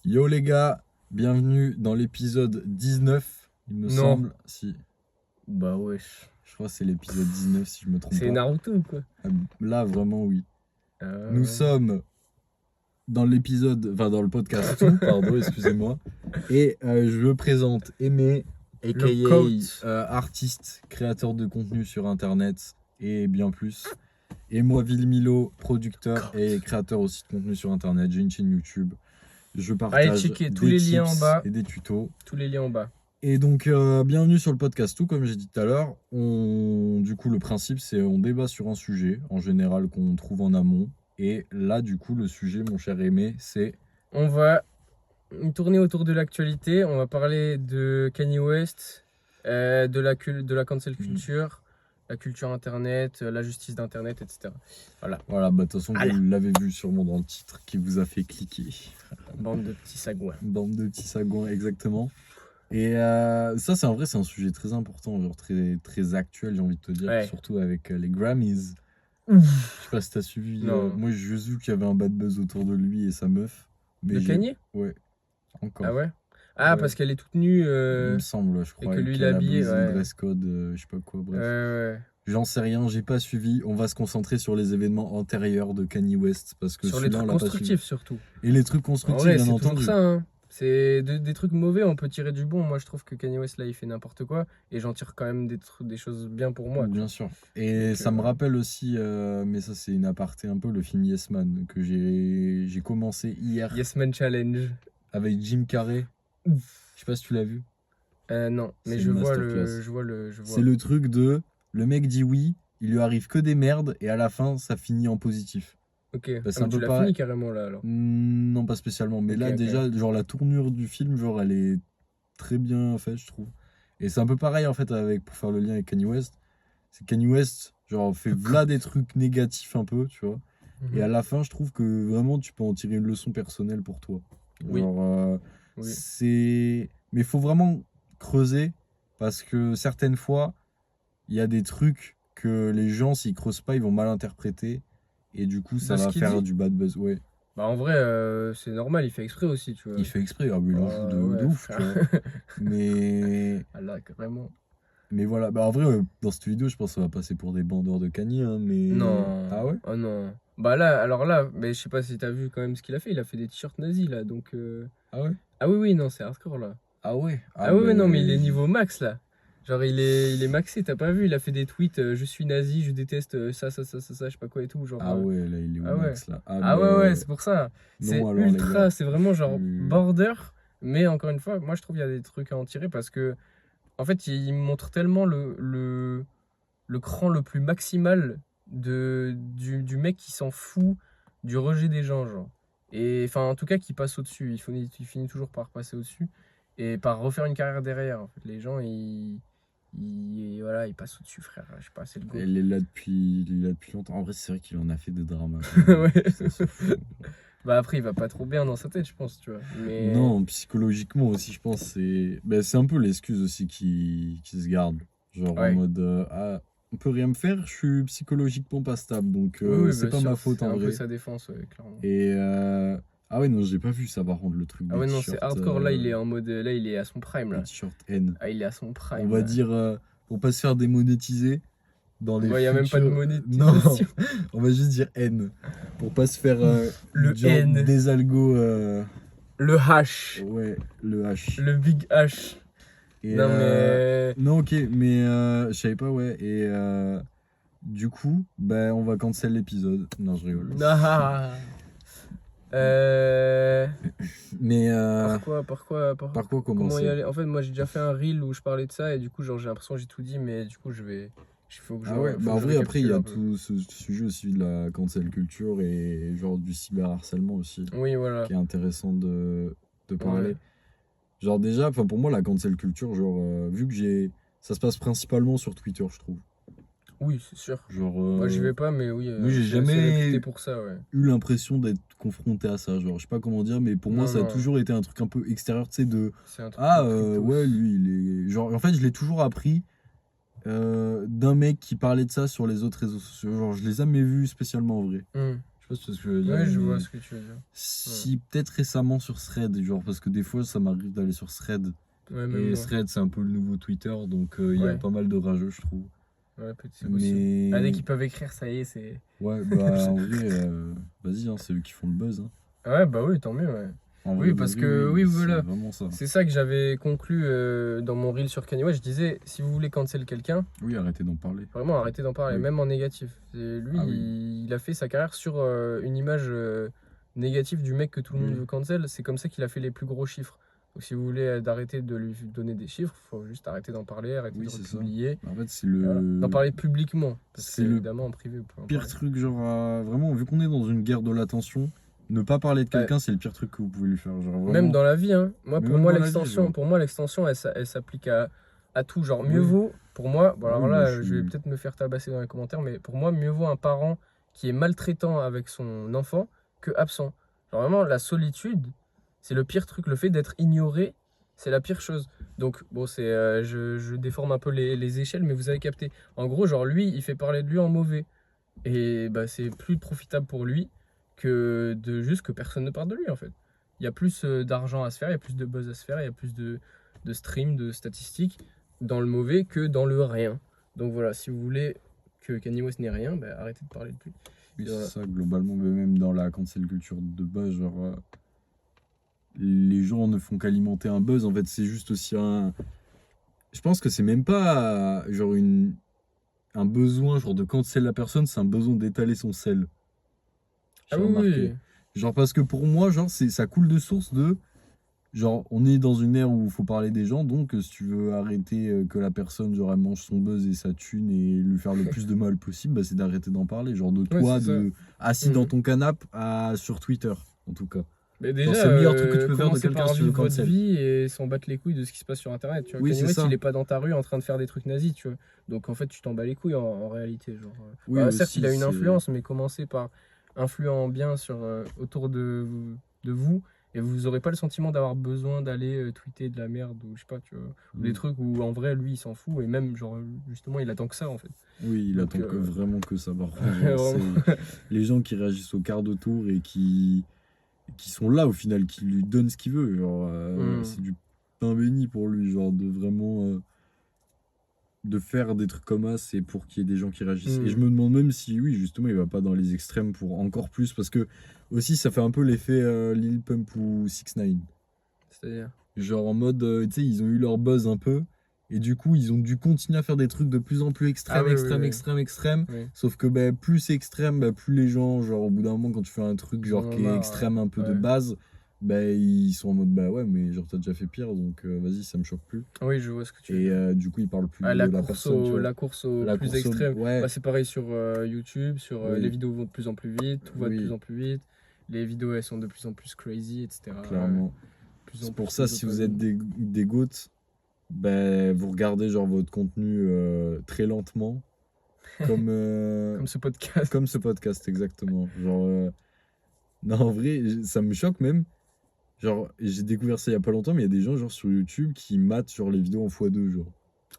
Yo les gars, bienvenue dans l'épisode 19, il me Non. semble. Si, Bah wesh. je crois que c'est l'épisode 19 si je me trompe C'est pas. Naruto ou quoi? Là, vraiment, oui. Ah Nous ouais. sommes dans l'épisode, enfin dans le podcast tout, pardon, excusez-moi. Et je me présente Aimé, aka Le coach. artiste, créateur de contenu sur internet et bien plus. Et moi, Villemilo, producteur et créateur aussi de contenu sur internet. J'ai une chaîne YouTube. Je partage checker tous des les liens en tips bas. et des tutos. Tous les liens en bas. Et donc, bienvenue sur le podcast tout, comme j'ai dit tout à l'heure. Du coup, le principe, c'est on débat sur un sujet, en général, qu'on trouve en amont. Et là, du coup, le sujet, mon cher Aimé, c'est... On va tourner autour de l'actualité. On va parler de Kanye West, de la cancel culture, la culture internet, la justice d'internet, etc. Voilà, bah, de toute façon, Voilà. vous l'avez vu sûrement dans le titre qui vous a fait cliquer. Bande de petits sagouins. Bande de petits sagouins, exactement. Et ça, c'est un sujet très important, genre très, très actuel, j'ai envie de te dire, Ouais. surtout avec les Grammys. Ouf. Je sais pas si t'as suivi. Non. Moi, j'ai juste vu qu'il y avait un bad buzz autour de lui et sa meuf. Mais De Kanye? Ouais, encore. Ah ouais? Ah, Ouais. parce qu'elle est toute nue. Il me semble, je crois. que lui, il qu'elle est a habillé, brisé ouais. le dress code, je sais pas quoi, bref. Ouais. J'en sais rien, j'ai pas suivi. On va se concentrer sur les événements antérieurs de Kanye West parce que Sur les celui-là, trucs on l'a pas suivi. constructifs surtout. Et les trucs En constructifs, vrai, bien c'est entendu. toujours ça. Hein. C'est des trucs mauvais, on peut tirer du bon. Moi, je trouve que Kanye West, là, il fait n'importe quoi. Et j'en tire quand même des choses bien pour moi. Bien sûr. Et Donc, ça me rappelle aussi, mais ça c'est une aparté un peu, le film Yes Man que j'ai commencé hier Yes Man Challenge. avec Jim Carrey. Ouf. Je sais pas si tu l'as vu. Non, mais C'est je une vois masterclass. je vois. C'est le truc de le mec dit oui, il lui arrive que des merdes et à la fin ça finit en positif. Ok. Bah, c'est Ah, un mais peu tu l'as pareil. fini carrément là alors. Non, pas spécialement, mais Ok, là ok. déjà genre la tournure du film, genre elle est très bien faite, je trouve. Et c'est un peu pareil en fait avec, pour faire le lien avec Kanye West. C'est Kanye West genre fait v'là des trucs négatifs un peu, tu vois. Et à la fin, je trouve que vraiment tu peux en tirer une leçon personnelle pour toi. Oui. Genre Oui. mais il faut vraiment creuser parce que certaines fois, il y a des trucs que les gens, s'ils creusent pas, ils vont mal interpréter. Et du coup, ça De ce va qu'il faire dit du bad buzz. Ouais, Bah en vrai, c'est normal, il fait exprès aussi, tu vois. il fait exprès, ah, mais il en joue de Ouais, ouf, tu frère. vois. Mais, Ah là, carrément. mais voilà, bah en vrai, dans cette vidéo, je pense que ça va passer pour des bandeurs de Kanye, hein, mais... Non. Ah ouais? Oh non. Bah là, alors là, mais je sais pas si t'as vu quand même ce qu'il a fait. Il a fait des t-shirts nazis là, donc. Ah ouais? Ah oui, non, c'est hardcore là. Ah ouais? Ah oui, non, mais il est ben, niveau max là. Genre, il est maxé, t'as pas vu? Il a fait des tweets, je suis nazi, je déteste ça, je sais pas quoi et tout. Genre, Ah ouais, là, il est au ah ouais. max, là. Ah ouais, c'est pour ça. C'est non, alors, les ultra, gars, c'est vraiment genre tu- border. Mais encore une fois, moi je trouve qu'il y a des trucs à en tirer parce que, en fait, il montre tellement le cran le plus maximal du mec qui s'en fout du rejet des gens, genre. Et enfin, en tout cas, qui passe au-dessus. Il finit toujours par passer au-dessus et par refaire une carrière derrière. En fait, les gens, voilà, ils passent au-dessus, frère. Je sais pas, c'est le go. il est là depuis longtemps. En vrai, c'est vrai qu'il en a fait des dramas. Ouais. Ça, c'est fou. Bah après, il va pas trop bien dans sa tête, je pense, tu vois. Mais... Non, psychologiquement aussi, je pense, c'est un peu l'excuse aussi qui se garde. Genre en Ouais. mode, ah, on peut rien me faire, je suis psychologiquement pas stable, donc Oui, c'est bien pas sûr, ma faute c'est en un vrai. peu sa défense, ouais, clairement. Et ah ouais, non, j'ai pas vu ça par contre, le truc Ah des ouais, non, c'est t-shirts. hardcore. Là, il est en mode. Là, il est à son prime, Des là. t-shirts N. Ah, il est à son prime. On va là. dire, pour pas se faire démonétiser, dans les Ouais, il y a même pas de futurs- monétisation. Non, on va juste dire N. Pour pas se faire Le genre N. des algos. Le H. Ouais, le H. Le Big H. Et, Non, mais. non, ok, mais je savais pas, ouais. Et du coup, ben, on va cancel l'épisode. Non, je rigole. Ah. Mais Par quoi par quoi Comment y commencer? aller? En fait, moi, j'ai déjà fait un reel où je parlais de ça et du coup, genre, j'ai l'impression que j'ai tout dit, mais du coup, faut que Ah ouais, faut bah que en je vrai, après, il y a récapitule un peu. tout ce sujet aussi de la cancel culture et genre du cyberharcèlement aussi, Oui, voilà. qui est intéressant de parler. Ouais. Genre déjà, enfin pour moi, la cancel culture, genre, vu que ça se passe principalement sur Twitter, je trouve. Oui, c'est sûr. Genre, Moi, j'y vais pas, mais oui. moi, j'ai c'est jamais réputé pour ça, ouais. eu l'impression d'être confronté à ça. Genre, je sais pas comment dire, mais pour moi, Non, ça a non. toujours été un truc un peu extérieur, tu sais, de C'est un truc ah, de tweetos. ouais, lui, il est. Genre, en fait, je l'ai toujours appris d'un mec qui parlait de ça sur les autres réseaux sociaux. Genre, je l'ai jamais vu spécialement en vrai. Hmm. Je sais sais pas si tu vois ce que je veux dire. Ouais, je mais vois ce que tu veux dire. Si, peut-être récemment sur Thread, genre, parce que des fois, ça m'arrive d'aller sur Thread. Ouais, même Et moi. Thread, c'est un peu le nouveau Twitter, donc il y a Ouais. pas mal de rageux, je trouve. Ouais, peut-être c'est possible. Ah, dès Mais qu'ils peuvent écrire, ça y est, c'est. ouais, bah en vrai, vas-y, hein, c'est eux qui font le buzz. Hein. Ouais, bah oui, tant mieux, ouais. En vrai Oui, de parce vrai, que, oui, oui, c'est voilà. vraiment ça. C'est ça que j'avais conclu dans mon reel sur Kanye West. Je disais, si vous voulez cancel quelqu'un, Oui, arrêtez d'en parler. vraiment arrêtez d'en parler, Oui. même en négatif. Lui, Ah oui. il a fait sa carrière sur une image négative du mec que tout le monde Oui. veut cancel. C'est comme ça qu'il a fait les plus gros chiffres. Donc si vous voulez d'arrêter de lui donner des chiffres, il faut juste arrêter d'en parler, arrêter Oui, de c'est ça. republier. En fait, c'est Et voilà. D'en le parler publiquement. Parce c'est le qu'évidemment, en privé, vous pouvez en pire parler. truc, genre, vraiment, vu qu'on est dans une guerre de l'attention, ne pas parler de Ouais. quelqu'un, c'est le pire truc que vous pouvez lui faire. Genre, Même vraiment. dans la vie, hein. Moi, Mais pour même moi, dans la vie, l'extension, genre. pour moi, l'extension, elle s'applique à tout. Genre, mieux Oui. vaut, pour moi, bon, Ah alors oui, moi, là, je je vais suis. peut-être me faire tabasser dans les commentaires, mais pour moi, mieux vaut un parent qui est maltraitant avec son enfant que absent. Genre, vraiment, la solitude, c'est le pire truc. Le fait d'être ignoré, c'est la pire chose. Donc, bon, je déforme un peu les échelles, mais vous avez capté. En gros, genre, lui, il fait parler de lui en mauvais. Et bah, c'est plus profitable pour lui que de juste que personne ne parle de lui, en fait. Il y a plus d'argent à se faire, il y a plus de buzz à se faire, il y a plus de streams, de statistiques dans le mauvais que dans le rien. Donc voilà, si vous voulez que Kanye West n'ait rien, bah, arrêtez de parler de lui. Oui, Et voilà. c'est ça, globalement, mais même dans la cancel culture de base, genre, les gens ne font qu'alimenter un buzz. En fait, c'est juste aussi un. Je pense que c'est même pas genre un besoin genre de cancel la personne, c'est un besoin d'étaler son sel. Ah J'ai oui, remarqué. oui. Genre parce que pour moi, genre ça coule de source de genre on est dans une ère où il faut parler des gens, donc si tu veux arrêter que la personne genre elle mange son buzz et sa thune et lui faire le plus de mal possible, bah, c'est d'arrêter d'en parler. Genre de Ouais, toi, c'est ça. assis dans Mhm. ton canapé sur Twitter, en tout cas. Mais Genre, déjà, c'est le meilleur truc que tu peux faire de commencez quelqu'un par si tu veux vivre votre cancel. vie et s'en battre les couilles de ce qui se passe sur Internet. Tu vois, Oui, Kanye c'est West, ça. il est pas dans ta rue en train de faire des trucs nazis, tu vois. Donc en fait, tu t'en bats les couilles en réalité. Genre, Oui, bah, certes, aussi, il a une c'est. influence, mais commencez par influent bien autour de vous et vous aurez pas le sentiment d'avoir besoin d'aller tweeter de la merde ou je sais pas, tu vois. Ou des Mm. trucs où en vrai, lui, il s'en fout et même, genre, justement, il attend que ça en fait. Oui, il Donc, attend vraiment que ça. Par contre, genre, vraiment. c'est les gens qui réagissent au quart de tour et qui sont là au final, qui lui donnent ce qu'il veut. Genre, Hmm. c'est du pain béni pour lui, genre de vraiment de faire des trucs comme ça, c'est pour qu'il y ait des gens qui réagissent. Et je Hmm. me demande même si, oui, justement, il va pas dans les extrêmes pour encore plus, parce que aussi, ça fait un peu l'effet Lil Pump ou 6ix9ine. C'est-à-dire. Genre en mode, tu sais, ils ont eu leur buzz un peu. Et du coup, ils ont dû continuer à faire des trucs de plus en plus extrêmes, Ah oui, oui, extrêmes, oui. extrêmes, extrêmes. Oui. Sauf que bah, plus c'est extrême, bah, plus les gens, genre au bout d'un moment, quand tu fais un truc Ils en genre ont qui est marre, extrême un peu de ouais. base, bah, ils sont en mode bah ouais, mais genre t'as déjà fait pire, donc vas-y, ça me choque plus. Oui, je vois ce que tu veux Et dire. du coup, ils parlent plus Ah, de la personne, tu vois. la course au La plus course au. extrême. Ouais, Bah, c'est pareil sur YouTube, sur les oui, vidéos vont de plus en plus vite, tout va de plus oui, en plus vite. Les vidéos, elles sont de plus en plus crazy, etc. clairement. Plus en C'est plus pour ça, de si vous êtes dopamine. des goats, bah, vous regardez genre votre contenu très lentement, comme, Comme ce podcast. comme ce podcast, exactement. Genre, non, en vrai, ça me choque même. Genre, j'ai découvert ça il y a pas longtemps, mais il y a des gens genre sur YouTube qui matent genre les vidéos en x2, genre.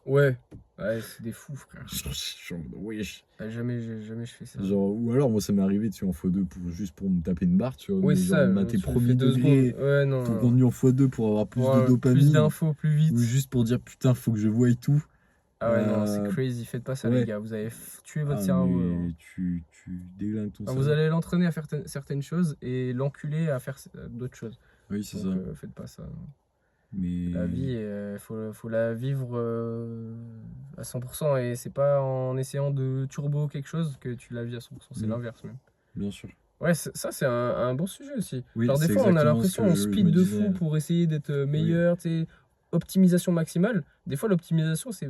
Ouais, ouais, c'est des fous, frère. Genre, je suis en mode, wesh. Ah, jamais je fais ça. Genre, ou alors, moi, ça m'est arrivé, tu sais, en x2 juste pour me taper une barre, tu vois. Oui, Mais c'est genre, ça, mater tu le premier fais 2 secondes. degré, Ouais, ton non. contenu en x2 pour avoir plus Pour de plus dopamine, d'infos, plus ou vite. juste pour dire, putain, faut que je voie tout. Ah ouais, non, c'est Euh, crazy. Faites pas ça, les ouais. gars. Vous avez tué votre Ah, cerveau. Genre. mais tu déglingues ton Enfin, vous cerveau. allez l'entraîner à faire certaines choses et l'enculer à faire d'autres choses. Oui, c'est Donc, ça. faites pas ça. Mais. La vie, faut la vivre à 100% et c'est pas en essayant de turbo quelque chose que tu la vis à 100%, c'est Mm. l'inverse même. Bien sûr. Ouais, ça c'est un bon sujet aussi. Oui, Genre des c'est fois on a exactement ce l'impression que on je speed me de disais. fou pour essayer d'être Oui. meilleur, tu sais, optimisation maximale. Des fois l'optimisation c'est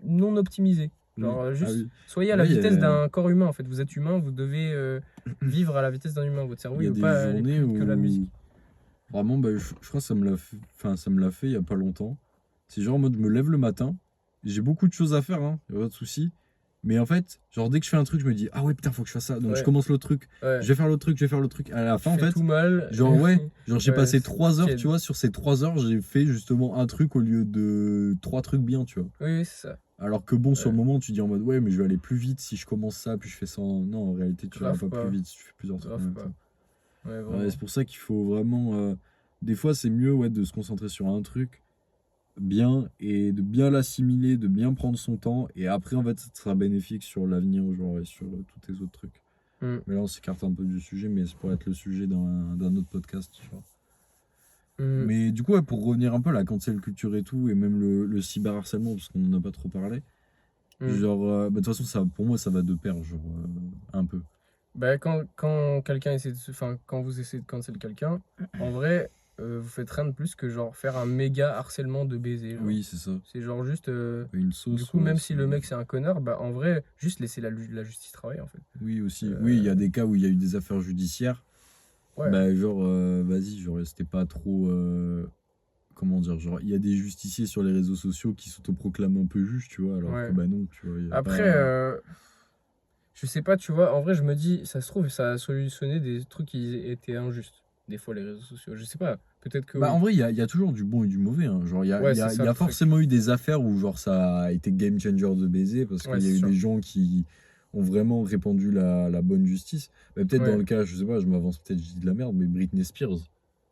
non optimisé. Oui. Genre Ah juste oui. soyez à la Ouais, vitesse d'un corps humain en fait. Vous êtes humain, vous devez vivre à la vitesse d'un humain. Votre cerveau il y il a veut des pas aller plus journées vite que la musique. où vraiment, bah, je crois que ça me l'a fait, enfin, ça me l'a fait il y a pas longtemps. C'est genre en mode, je me lève le matin, j'ai beaucoup de choses à faire, hein, y a pas de souci. Mais en fait, genre dès que je fais un truc, je me dis, ah ouais, putain, faut que je fasse ça. Donc je Ouais, commence le truc, ouais. je vais faire l'autre truc, je vais faire l'autre truc. À la fin, en Fais fait, tout mal. genre ouais, genre j'ai Ouais, passé c'est 3 heures, tiède. tu vois, sur ces 3 heures, j'ai fait justement un truc au lieu de 3 trucs bien, tu vois. Oui, c'est ça. Alors que bon, sur Ouais. le moment, tu dis en mode ouais, mais je vais aller plus vite si je commence ça, puis je fais ça. Non, en réalité, tu vas Grave pas pas. plus vite si tu fais plusieurs trucs en Grave même pas. temps. Ouais, Ouais, vraiment. c'est pour ça qu'il faut vraiment. Des fois, c'est mieux ouais, de se concentrer sur un truc bien et de bien l'assimiler, de bien prendre son temps. Et après, en fait, ça sera bénéfique sur l'avenir, genre, et sur tous tes autres trucs. Mm. Mais là, on s'écarte un peu du sujet, mais c'est pour être le sujet d'un autre podcast, tu vois. Mm. Mais du coup, ouais, pour revenir un peu à la cancel culture et tout, et même le cyberharcèlement, parce qu'on n'en a pas trop parlé, Mm. genre, bah, de toute façon, ça, pour moi, ça va de pair, genre, un peu. Bah, quand quelqu'un essaie enfin, quand vous essayez de cancel quelqu'un, en vrai, vous faites rien de plus que genre faire un méga harcèlement de baiser, genre. Oui, c'est ça. C'est genre juste. Une Du sauce, coup, ouais, même si le mec c'est un connard, bah en vrai, juste laisser la justice travailler en fait. Oui, aussi. Oui, il y Euh, a des cas où il y a eu des affaires judiciaires. ouais, Bah, genre, vas-y, genre, c'était pas trop. Comment dire, genre, il y a des justiciers sur les réseaux sociaux qui s'autoproclament un peu juges, tu vois, alors que ouais. bah non, tu vois, il y a Après, pas. je sais pas, tu vois, en vrai, je me dis, ça se trouve, ça a solutionné des trucs qui étaient injustes. Des fois, les réseaux sociaux. Je sais pas, peut-être que Bah, oui. en vrai, il y a toujours du bon et du mauvais, hein. Genre, Ouais, c'est il ça y le a truc. forcément eu des affaires où, genre, ça a été game changer de baiser parce Ouais, qu'il y a c'est eu des sûr. gens qui ont vraiment répandu la bonne justice. Mais peut-être dans Ouais. le cas, je sais pas, je m'avance peut-être, je dis de la merde, mais Britney Spears,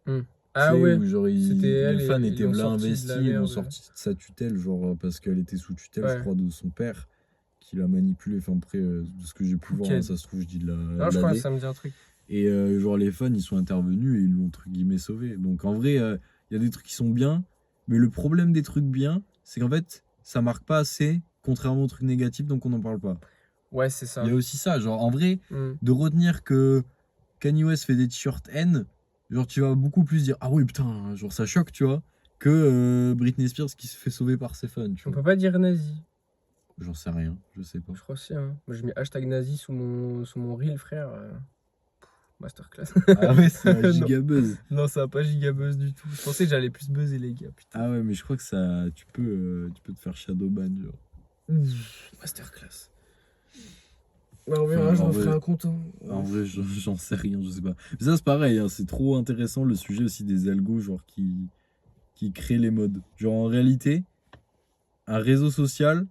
Hmm. tu Ah sais, ouais, où, genre, c'était les elle fans et ils étaient l'ont là sorti de la investis, ils l'ont merde. sorti de sa tutelle, genre, parce qu'elle était sous tutelle, je Ouais, crois, de son père, qui l'a manipulée. Enfin, après, de ce que j'ai pu voir, hein, Phuket. ça se trouve, je dis Non, de je la crois que D. ça me dit un truc. Et genre, les fans, ils sont intervenus et ils l'ont, entre guillemets, sauvé. Donc, en vrai, il y a des trucs qui sont bien, mais le problème des trucs bien, c'est qu'en fait, ça marque pas assez, contrairement aux trucs négatifs, donc on n'en parle pas. Ouais, c'est Il y ça. a aussi ça, genre, en vrai, Hmm. de retenir que Kanye West fait des t-shirts N, genre, tu vas beaucoup plus dire, ah oui, putain, genre, ça choque, tu vois, que Britney Spears qui se fait sauver par ses fans, tu On vois. peut pas dire nazi. J'en sais rien, je sais pas. Je crois aussi, hein. Moi, je mets hashtag nazi sous mon reel, frère. Masterclass. Ah ouais, c'est un Non, giga buzz. non, ça va pas giga buzz du tout. Je pensais que j'allais plus buzzer, les gars, putain. Ah ouais, mais je crois que ça, tu peux te faire shadowban, genre. Masterclass. Bah, on Enfin, verra, je en referai vrai, un compte, hein. En vrai, j'en sais rien, je sais pas. Mais ça, c'est pareil, hein, c'est trop intéressant le sujet aussi des algos, genre qui créent les modes. Genre en réalité, un réseau social,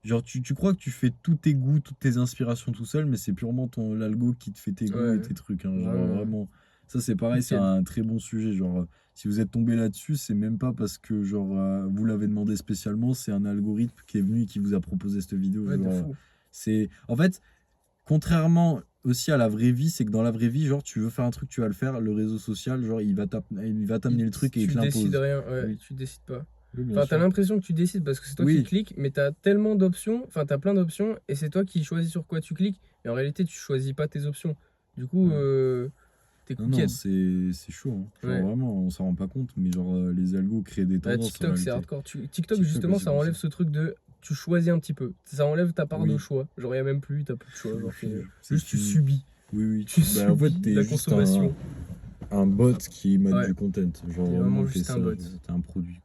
genre tu crois que tu fais tous tes goûts, toutes tes inspirations tout seul, mais c'est purement l'algo qui te fait tes goûts et Ouais, tes trucs, hein, genre vraiment. vraiment. Ça, c'est pareil, c'est Nickel. un très bon sujet. Genre, si vous êtes tombé là-dessus, c'est même pas parce que genre vous l'avez demandé spécialement, c'est un algorithme qui est venu et qui vous a proposé cette vidéo. Ouais, de Genre, fou. c'est. En fait, contrairement aussi à la vraie vie, c'est que dans la vraie vie, genre, tu veux faire un truc, tu vas le faire. Le réseau social, genre, il va t'amener le truc et il te Tu décides l'impose. rien, ouais, Oui, tu décides pas. oui, bien Enfin, t'as sûr. l'impression que tu décides parce que c'est toi qui Oui, cliques, mais t'as tellement d'options, enfin, t'as plein d'options et c'est toi qui choisis sur quoi tu cliques. Mais en réalité, tu choisis pas tes options. Du coup, ouais. t'es Non, non, cooked. c'est chaud, hein. Genre, Ouais. vraiment, on s'en rend pas compte, mais genre, les algos créent des Bah, tendances en TikTok, c'est réalité. hardcore. TikTok, TikTok justement, aussi, ça comme ça. enlève ce truc de tu choisis un petit peu. Ça enlève ta part de Oui, choix. Genre, y a même plus, t'as plus de choix. Genre, c'est juste tu tu. subis. Oui, oui. Tu Bah, en fait, subis t'es la juste consommation. un bot qui mate Ouais, du content. Genre, t'es vraiment, vraiment t'es juste ça, un bot. genre, t'es un produit.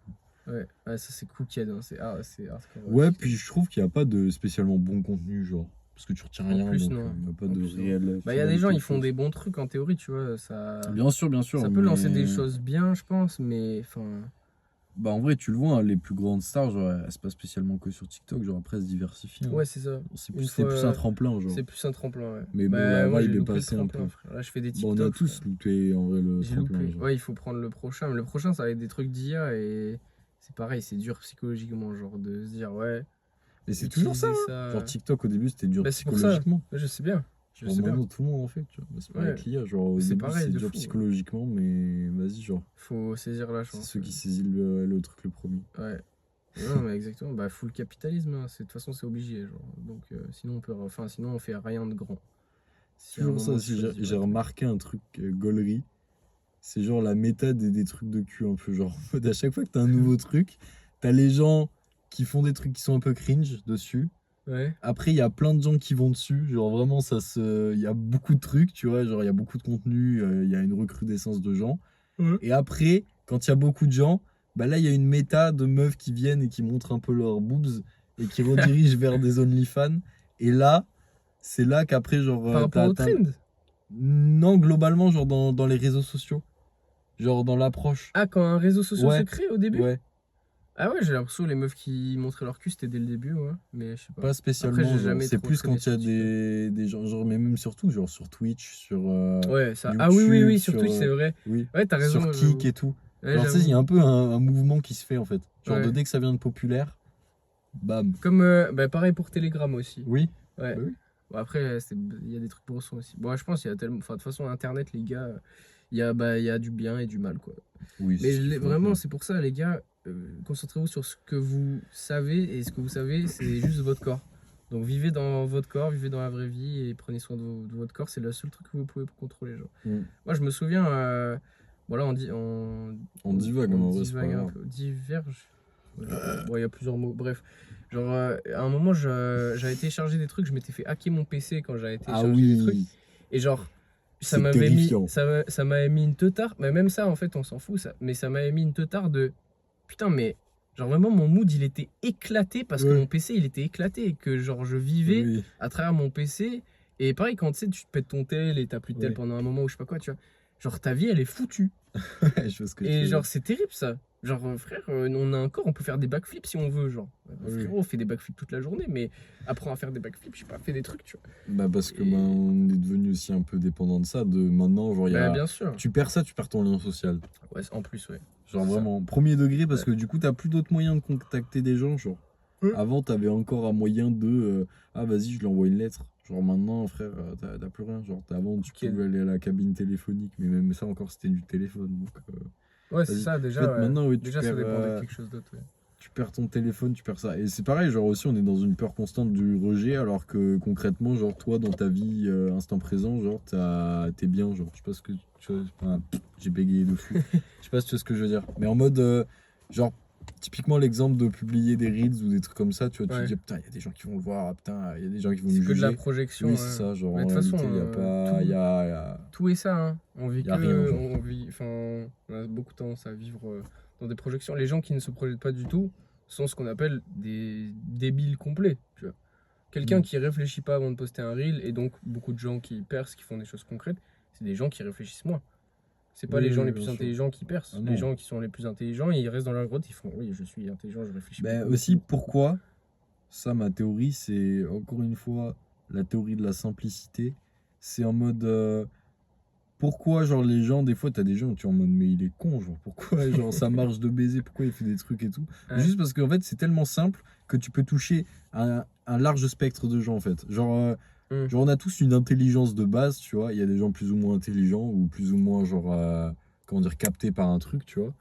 Ouais, ouais, ça c'est cooked, hein. C'est hardcore. Ouais, TikTok. puis je trouve qu'il n'y a pas de spécialement bon contenu, genre. Parce que tu retiens En rien, plus, donc non. il n'y a pas En de plus, non. réelle Bah, il y a des gens, finalité de ils font choses. des bons trucs en théorie, tu vois. Bien sûr, Ça peut lancer des mais. choses bien, je pense, mais enfin. Bah, en vrai, tu le vois, hein, les plus grandes stars, genre, elles se passent spécialement que sur TikTok, genre, après, elles se diversifient, hein. Ouais, c'est ça. Une C'est plus un fois, tremplin, genre. c'est plus un tremplin, ouais. Mais bon, la Bah, moi, j'ai vibe est loupé le passée un peu. tremplin, frère. Là, je fais des Bon, on a TikTok, frère. tous loupé, en vrai, le J'ai tremplin, loupé. genre. Ouais, il faut prendre le prochain. Mais le prochain, ça va être des trucs d'IA et c'est pareil, c'est dur psychologiquement, genre de se dire, ouais, Mais c'est toujours ça, utiliser hein. ça. Genre, TikTok, au début, c'était dur Bah, c'est pour ça. psychologiquement. Ouais, je sais bien. Je Genre, sais bien. maintenant, tout le monde en fait, tu vois. Bah, c'est pareil Ouais, avec l'IA, genre, au c'est début, pareil c'est de dur fou. psychologiquement, mais vas-y, genre. Faut saisir la C'est chance. ceux qui saisissent le truc le premier. Ouais. Non, mais exactement. Bah, full capitalisme, hein. De toute façon, c'est obligé. Genre. Donc, sinon, on fait rien de grand. Si à un Toujours ça moment, tu aussi, choisis j'ai pas de- remarqué un truc gaulerie. C'est genre la méta des trucs de cul un peu. Genre, en mode, à chaque fois que t'as un nouveau truc, t'as les gens qui font des trucs qui sont un peu cringe dessus. Ouais. Après, il y a plein de gens qui vont dessus. Genre, vraiment, il y a beaucoup de trucs, tu vois. Genre, il y a beaucoup de contenu, il y a une recrudescence de gens. Ouais. Et après, quand il y a beaucoup de gens, bah là, il y a une méta de meufs qui viennent et qui montrent un peu leurs boobs et qui redirigent vers des OnlyFans. Et là, c'est là qu'après, genre, Par rapport au trend. Non, globalement, genre dans les réseaux sociaux. Genre dans l'approche. Ah, quand un réseau social se Ouais, crée au début? ouais. Ah ouais, j'ai l'impression que les meufs qui montraient leur cul, c'était dès le début, ouais. Mais je sais pas. Pas Après, spécialement, j'ai genre, jamais c'est trop plus traîné quand il y sur a TikTok. des gens, genre, mais même surtout, genre sur Twitch, sur Ouais, ça. Ah oui, oui, YouTube, oui, sur sur, Twitch, c'est vrai. oui, Ouais, t'as sur raison, Kik j'avoue. et tout. Ouais, Genre, tu sais, il y a j'avoue. un peu un mouvement qui se fait en fait. Genre, Ouais. dès que ça vient de populaire, bam. Comme, bah, pareil pour Telegram aussi. Oui, Ouais. bah oui. Bon, après, il y a des trucs brossons aussi. Bon, je pense qu'il y a tellement. Enfin, de toute façon, Internet, les gars, il y a du bien et du mal, quoi. Oui, c'est Mais ce qu'il faut un vraiment, peu. c'est pour ça, les gars, concentrez-vous sur ce que vous savez. Et ce que vous savez, c'est juste votre corps. Donc, vivez dans votre corps, vivez dans la vraie vie et prenez soin de votre corps. C'est le seul truc que vous pouvez contrôler, genre. Mm. Moi, je me souviens. Voilà, On divague, mais on en vrai, c'est pas divague un grave. peu. Diverge. Ouais, je sais pas. Bon, il y a plusieurs mots. Bref. Genre, à un moment, j'avais téléchargé des trucs. Je m'étais fait hacker mon PC quand j'avais Ah téléchargé des trucs. oui, Et genre, ça c'est m'avait mis, terrifiant. ça m'avait mis une teutarde. Mais même ça, en fait, on s'en fout. Mais ça m'avait mis une teutarde de. Putain, mais. Genre, vraiment, mon mood, il était éclaté parce que Ouais. mon PC, il était éclaté. Et que, genre, je vivais Oui, à travers mon PC. Et pareil, quand tu sais, tu te pètes ton tel et t'as plus de tel oui. pendant un moment ou je sais pas quoi, tu vois. Genre, ta vie, elle est foutue. Je vois ce que tu Et veux dire. genre, c'est terrible ça. Genre, frère, on a un corps, on peut faire des backflips si on veut. Genre, Oui. frérot, on fait des backflips toute la journée, mais apprends à faire des backflips, je sais pas, fais des trucs, tu vois. Bah parce que Et... on est devenu aussi un peu dépendant de ça, de maintenant, genre, il y Bah, a... bien sûr. Tu perds ça, tu perds ton lien social. Ouais, en plus, ouais. Genre C'est ça. vraiment, premier degré, parce Ouais. que du coup, t'as plus d'autres moyens de contacter des gens, genre. Ouais. Avant, t'avais encore un moyen de... ah, vas-y, je lui envoie une lettre. Genre maintenant, frère, t'as plus rien. Genre, avant, tu Ok. pouvais aller à la cabine téléphonique, mais même ça encore, c'était du téléphone. Donc, Ouais, c'est vas-y. ça, En fait, déjà, ouais. maintenant, oui, Déjà, ça dépendait de quelque chose d'autre, ouais. tu perds ton téléphone, tu perds ça. Et c'est pareil, genre aussi, on est dans une peur constante du rejet, alors que concrètement, genre, toi, dans ta vie instant présent, genre, t'es bien, genre, je sais pas ce que tu vois, enfin, j'ai bégayé de fou. Je sais pas si tu vois ce que je veux dire. Mais en mode, genre, typiquement l'exemple de publier des reels ou des trucs comme ça, tu vois, tu te Ouais. dis, putain, il y a des gens qui vont le voir, ah, putain, il y a des gens qui vont C'est me que de la juger. projection. Oui, c'est Ouais. ça, genre, Mais en de toute façon, réalité, il y a pas, tout est ça, hein. On vit y a rien, genre. on vit, enfin, on a beaucoup tendance à vivre dans des projections. Les gens qui ne se projettent pas du tout sont ce qu'on appelle des débiles complets, tu vois. Quelqu'un Mm. qui réfléchit pas avant de poster un reel, et donc beaucoup de gens qui percent, qui font des choses concrètes, c'est des gens qui réfléchissent moins. C'est pas Oui, les gens oui, les bien plus sûr. intelligents qui percent. Ah Les non. gens qui sont les plus intelligents, ils restent dans leur grotte, ils font oui, je suis intelligent, je réfléchis Ben beaucoup, aussi, beaucoup, beaucoup. pourquoi ça, ma théorie, c'est encore une fois la théorie de la simplicité. C'est en mode. Pourquoi, genre, les gens, des fois, t'as des gens, tu es en mode, mais il est con, genre, pourquoi, genre, ça marche de baiser, pourquoi il fait des trucs et tout. Ouais. Juste parce qu'en fait, c'est tellement simple que tu peux toucher un large spectre de gens, en fait. Mm. Genre, on a tous une intelligence de base, tu vois. Il y a des gens plus ou moins intelligents ou plus ou moins, genre, comment dire, captés par un truc, tu vois.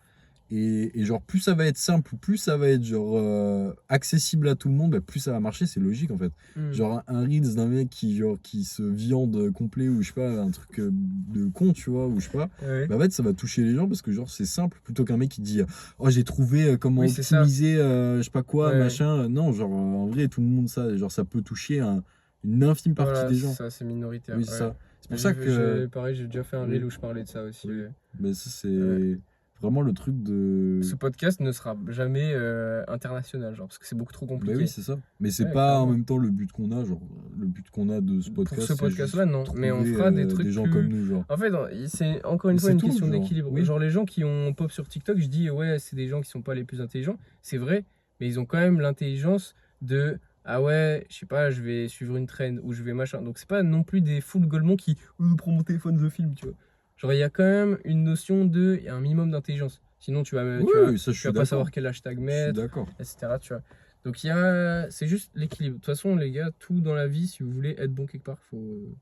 Et genre, plus ça va être simple, plus ça va être genre accessible à tout le monde, bah, plus ça va marcher, c'est logique en fait. Mm. Genre un Reels d'un mec qui se viande complet ou je sais pas, un truc de con, tu vois, ou je sais pas. Ouais. Bah en fait, ça va toucher les gens parce que genre c'est simple plutôt qu'un mec qui dit oh j'ai trouvé comment Oui, c'est ça. optimiser je sais pas quoi, Ouais. machin. Non, genre en vrai tout le monde ça, genre ça peut toucher une infime partie Voilà, des c'est gens. ça, c'est minoritaire. Oui, c'est Ouais. ça. C'est pour ça que Pareil, j'ai déjà fait un oui, reel où je parlais de ça aussi. oui. Ouais. Mais ça c'est Ouais. vraiment le truc de Ce podcast ne sera jamais international, genre, parce que c'est beaucoup trop bah compliqué. oui, c'est ça. Mais c'est Ouais, pas en clairement. même temps le but qu'on a, genre le but qu'on a de ce Pour podcast, ce c'est podcast-là, juste non. Mais on trouver fera des trucs des gens plus. comme nous, genre. En fait, c'est encore une Mais fois c'est une tout, question genre. d'équilibre. Oui. Genre, les gens qui ont pop sur TikTok, je dis, ouais, c'est des gens qui sont pas les plus intelligents. C'est vrai, mais ils ont quand même l'intelligence de. Ah ouais, je sais pas, je vais suivre une trend ou je vais machin. Donc, c'est pas non plus des full golemons qui. Prends mon téléphone, je filme, tu vois. Genre, il y a quand même une notion de. Il y a un minimum d'intelligence. Sinon, Oui, ça je tu suis vas pas d'accord. savoir quel hashtag Je suis mettre, d'accord. etc. Tu vois. Donc, c'est juste l'équilibre. De toute façon, les gars, tout dans la vie, si vous voulez être bon quelque part, faut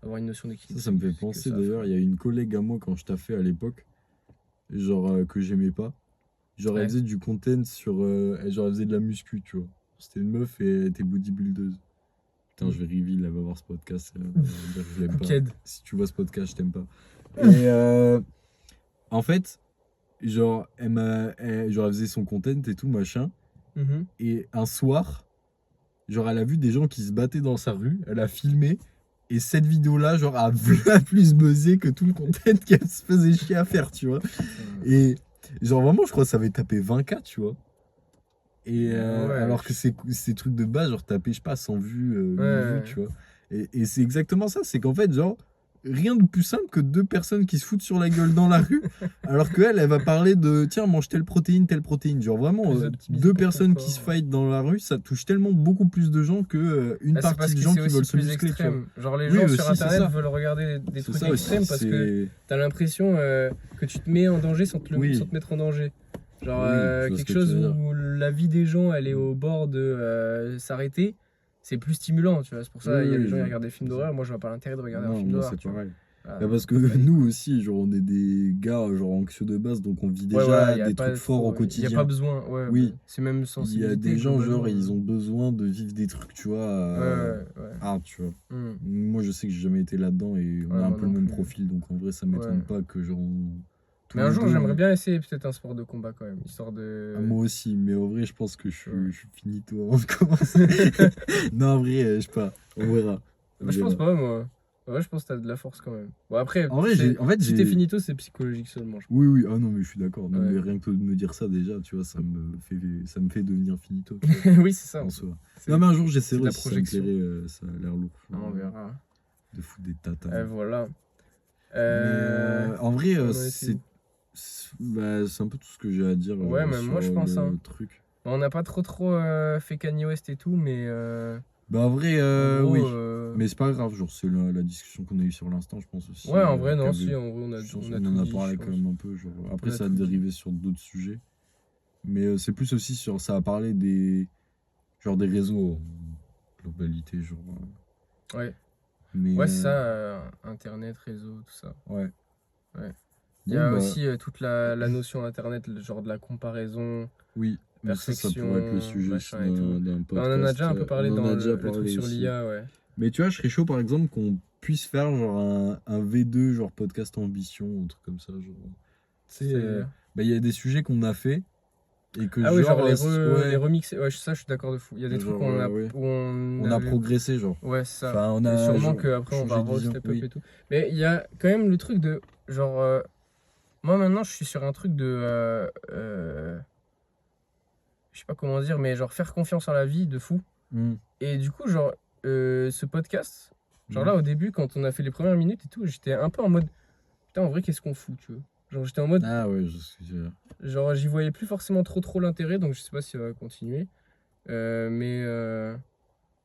avoir une notion d'équilibre. Ça me fait C'est que penser ça, d'ailleurs, il y a une collègue à moi quand je taffais à l'époque, genre que j'aimais pas. Genre elle Ouais. faisait du content sur genre elle faisait de la muscu, tu vois. C'était une meuf et elle était bodybuildeuse. Putain, je vais reveal, elle va voir ce podcast, elle va dire que je l'aime pas. Cooked. Si tu vois ce podcast, je t'aime pas. Et en fait, genre genre elle faisait son content et tout machin. Mhm. Et un soir, genre elle a vu des gens qui se battaient dans sa rue, elle a filmé. Et cette vidéo-là, genre, a plus buzzé que tout le content qu'elle se faisait chier à faire, tu vois. Et genre, vraiment, je crois que ça avait tapé 20K, tu vois. Et Ouais, alors que ces trucs de base, genre, tapé, je sais pas, 100 vues, 1000 vues, Ouais. tu vois. Et c'est exactement ça, c'est qu'en fait, genre, rien de plus simple que deux personnes qui se foutent sur la gueule dans la rue, alors qu'elle, elle va parler de tiens, mange telle protéine. Genre vraiment, Plus optimisé deux pour ton personnes qui se corps. fight dans la rue, ça touche tellement beaucoup plus de gens que une Ah, c'est parce partie de que gens c'est qui veulent aussi se plus muscler. Tu vois. extrême. Genre les Oui, gens aussi, sur c'est internet ça. veulent regarder des C'est trucs ça aussi. extrêmes parce que t'as l'impression que tu te mets en danger Oui. sans te mettre en danger. Genre Oui, je vois ce quelque que tu chose veux dire. où la vie des gens elle est au bord de s'arrêter, c'est plus stimulant, tu vois. C'est pour ça il y a des gens qui regardent des films d'horreur. Moi je vois pas l'intérêt de regarder un Non, film moi d'horreur, c'est tu vois. pareil. Ah, Bah, parce que panique. nous aussi, genre, on est des gars genre anxieux de base, donc on vit Ouais, voilà, déjà il y a des pas trucs forts au trop, il y a pas quotidien. besoin. Ouais, bah, Oui, c'est même il y a sensibilité des gens, genre, globalement. ils ont besoin de vivre des trucs, tu vois, Ouais, ouais, ouais. hard, tu vois. Hmm. Moi, je sais que j'ai jamais été là-dedans et on Ouais, a un moi peu le non même plus. profil, donc en vrai, ça Ouais. m'étonne pas que, genre, tous Mais un les jour, deux. j'aimerais bien essayer peut-être un sport de combat quand même, histoire Ah, de. moi aussi, mais en vrai, je pense que Ouais. je suis finito avant de commencer. Non, en vrai, je sais pas, on verra. On Bah, je pense verra. pas, moi. Ouais, je pense que t'as de la force quand même. Bon, après, En vrai, en fait, si t'es finito, c'est psychologique seulement, je oui, oui, ah non, mais je suis d'accord. Non, Ouais. mais rien que de me dire ça, déjà, tu vois, ça me fait devenir finito, tu vois, pense. Oui, c'est ça. en soi. C'est Non, mais un jour, c'est j'essaierai de la si ça me projection. plairait, ça a l'air lourd. Ah, on verra. De foutre des tatanes. Voilà. Mais en vrai, On en était où? bah, c'est un peu tout ce que j'ai à dire Ouais, même sur moi, je pense, hein. le truc. On n'a pas trop fait Kanye West et tout, mais Bah, en vrai, en gros, oui. Mais c'est pas grave, genre, c'est la discussion qu'on a eue sur l'instant, je pense aussi. ouais, en vrai, non, qu'avec- si, en vrai, je pense on a qu'on tout en a dit, parlé je quand pense. même un peu. Genre, après, On a ça a tout dit. dérivé sur d'autres sujets. Mais c'est plus aussi sur. Ça a parlé des réseaux en globalité, genre. Ouais, Mais. ouais, c'est ça, Internet, réseau, tout ça. Ouais. Ouais. Il y Bon, a bah, aussi toute la notion Internet, le genre de la comparaison, oui. Mais ça pourrait être le perfection, sujet aussi machin et tout. d'un Bah, on en a podcast. déjà un peu On parlé en dans a déjà le truc parlé sur aussi. l'IA, ouais. Mais tu vois, je serais chaud, par exemple, qu'on puisse faire genre un V2, genre podcast ambition, un truc comme ça. Genre. Tu sais, C'est-à-dire. bah, il y a des sujets qu'on a fait et que Ah oui, genre genre. les Ouais. remixer. Ouais, ça, je suis d'accord de fou. Il y a des trucs Genre, ouais. où on On a avait. progressé, genre. Ouais, c'est ça. Enfin, on Et a sûrement genre, qu'après, on va changé de vision. re-step up Oui. et tout. Mais il y a quand même le truc de. Genre. Moi, maintenant, je suis sur un truc de. Je sais pas comment dire, mais genre faire confiance en la vie de fou. Hmm. Et du coup, genre, ce podcast, genre Hmm. là, au début, quand on a fait les premières minutes et tout, j'étais un peu en mode. Putain, en vrai, qu'est-ce qu'on fout, tu vois? Genre, j'étais en mode. Ah ouais, je sais. Genre, j'y voyais plus forcément trop l'intérêt, donc je sais pas si on va continuer. Mais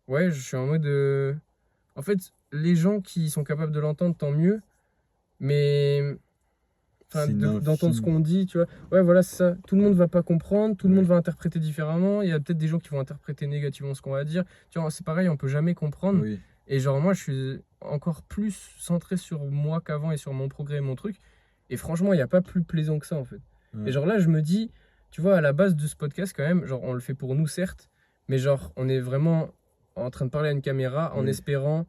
ouais, je suis en mode. En fait, les gens qui sont capables de l'entendre, tant mieux. Mais. Enfin, C'est une d'entendre ce infime. qu'on dit, tu vois. Ouais, voilà, c'est ça. Tout le monde va pas comprendre, tout le monde va interpréter différemment. Il y a peut-être des gens qui vont interpréter négativement ce qu'on va dire. Tu vois, c'est pareil, on peut jamais comprendre. Oui. Et genre, moi, je suis encore plus centré sur moi qu'avant et sur mon progrès et mon truc. Et franchement, il n'y a pas plus plaisant que ça, en fait. Ouais. Et genre là, je me dis, tu vois, à la base de ce podcast, quand même, genre, on le fait pour nous, certes, mais genre, on est vraiment en train de parler à une caméra en Oui. espérant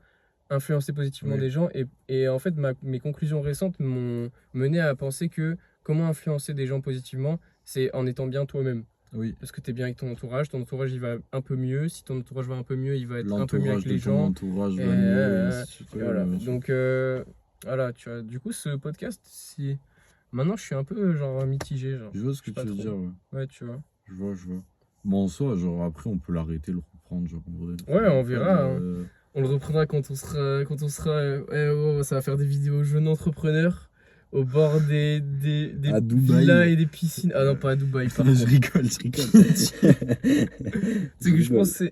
influencer positivement Oui. des gens. Et en fait, mes conclusions récentes m'ont mené à penser que comment influencer des gens positivement, c'est en étant bien toi-même. Oui. Parce que tu es bien avec ton entourage il va un peu mieux. Si ton entourage va un peu mieux, il va être un peu mieux L'entourage avec de les ton gens. entourage Et, va mieux, et ainsi de suite. et Ouais, voilà. bien sûr. Donc, voilà, tu vois. Du coup, ce podcast, si... maintenant, je suis un peu genre mitigé. Genre, Je vois ce je que sais pas tu veux trop. dire, ouais. Ouais, tu vois. Je vois. Bon, en soi, genre, après, on peut l'arrêter, le reprendre, genre, en vrai. Ouais, on Pas verra, hein. de- On le reprendra quand on sera ça va faire des vidéos jeunes entrepreneurs au bord des À villas Dubaï. et des piscines. Ah non, pas à Dubaï, par contre. Je rigole. C'est que je pense que